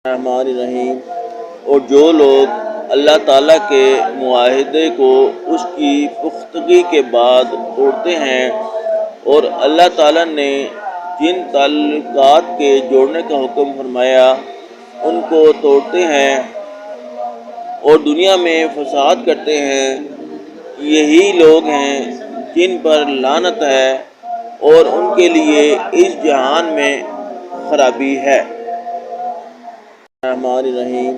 الرحمن الرحیم۔ اور جو لوگ اللہ تعالیٰ کے معاہدے کو اس کی پختگی کے بعد توڑتے ہیں اور اللہ تعالیٰ نے جن تعلقات کے جوڑنے کا حکم فرمایا ان کو توڑتے ہیں اور دنیا میں فساد کرتے ہیں، یہی لوگ ہیں جن پر لعنت ہے اور ان کے لیے اس جہان میں خرابی ہے۔ الرحمن الرحیم۔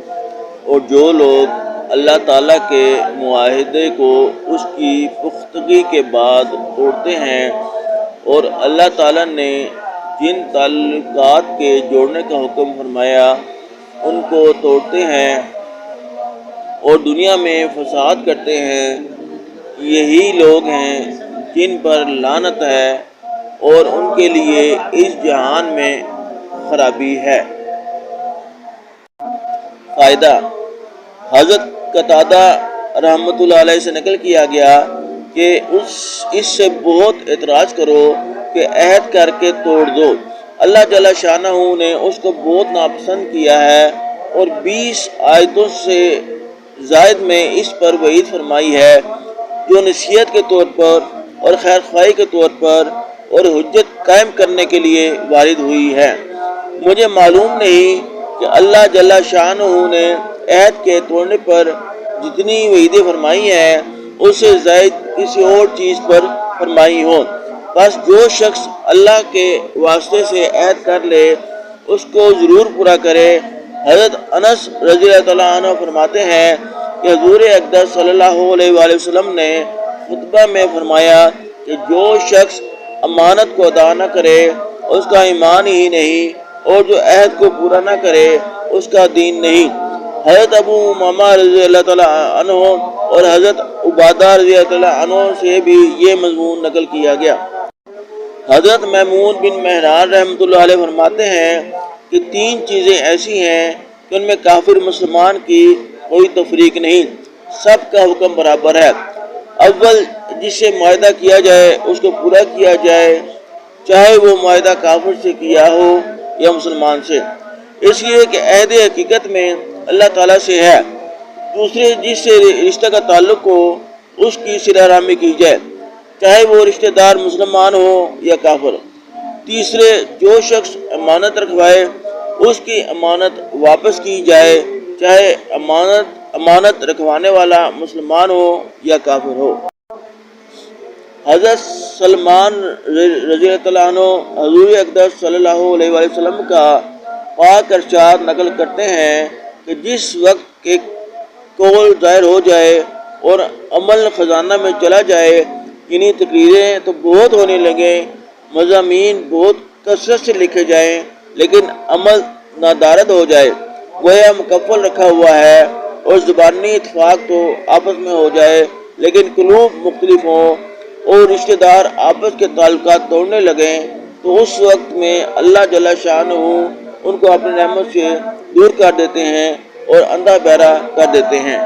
اور جو لوگ اللہ تعالیٰ کے معاہدے کو اس کی پختگی کے بعد توڑتے ہیں اور اللہ تعالیٰ نے جن تعلقات کے جوڑنے کا حکم فرمایا ان کو توڑتے ہیں اور دنیا میں فساد کرتے ہیں، یہی لوگ ہیں جن پر لعنت ہے اور ان کے لیے اس جہان میں خرابی ہے۔ فائدہ: حضرت قتادہ رحمۃ اللہ علیہ سے نقل کیا گیا کہ اس سے بہت اعتراض کرو کہ عہد کر کے توڑ دو۔ اللہ جل شانہ نے اس کو بہت ناپسند کیا ہے اور 20 آیتوں سے زائد میں اس پر وعید فرمائی ہے، جو نصیحت کے طور پر اور خیر خواہی کے طور پر اور حجت قائم کرنے کے لیے وارد ہوئی ہے۔ مجھے معلوم نہیں کہ اللہ جل شانہ نے عہد کے توڑنے پر جتنی وعیدیں فرمائی ہیں اس سے زائد کسی اور چیز پر فرمائی ہوں، بس جو شخص اللہ کے واسطے سے عہد کر لے اس کو ضرور پورا کرے۔ حضرت انس رضی اللہ تعالیٰ عنہ فرماتے ہیں کہ حضور اقدس صلی اللہ علیہ وآلہ وسلم نے خطبہ میں فرمایا کہ جو شخص امانت کو ادا نہ کرے اس کا ایمان ہی نہیں، اور جو عہد کو پورا نہ کرے اس کا دین نہیں۔ حضرت ابو امامہ رضی اللہ تعالیٰ عنہ اور حضرت عبادہ رضی اللہ تعالیٰ عنہ سے بھی یہ مضمون نقل کیا گیا۔ حضرت میمون بن مہران رحمۃ اللہ علیہ فرماتے ہیں کہ 3 چیزیں ایسی ہیں کہ ان میں کافر مسلمان کی کوئی تفریق نہیں، سب کا حکم برابر ہے۔ اول، جس سے معاہدہ کیا جائے اس کو پورا کیا جائے، چاہے وہ معاہدہ کافر سے کیا ہو یا مسلمان سے، اس لیے کہ عہد حقیقت میں اللہ تعالیٰ سے ہے۔ دوسرے، جس سے رشتہ کا تعلق ہو اس کی صلہ رحمی کی جائے، چاہے وہ رشتہ دار مسلمان ہو یا کافر۔ تیسرے، جو شخص امانت رکھوائے اس کی امانت واپس کی جائے، چاہے امانت رکھوانے والا مسلمان ہو یا کافر ہو۔ حضرت سلمان رضی اللہ عنہ حضور اقدس صلی اللہ علیہ وآلہ وسلم کا پاک ارشاد نقل کرتے ہیں کہ جس وقت کہ قول ظاہر ہو جائے اور عمل خزانہ میں چلا جائے، یعنی تقریریں تو بہت ہونے لگیں، مضامین بہت کثرت سے لکھے جائیں، لیکن عمل نادارد ہو جائے، گویا مکفل رکھا ہوا ہے، اور زبانی اتفاق تو آپس میں ہو جائے لیکن قلوب مختلف ہوں اور رشتہ دار آپس کے تعلقات توڑنے لگیں، تو اس وقت میں اللہ جل شانہ ان کو اپنی رحمت سے دور کر دیتے ہیں اور اندھا بہرا کر دیتے ہیں۔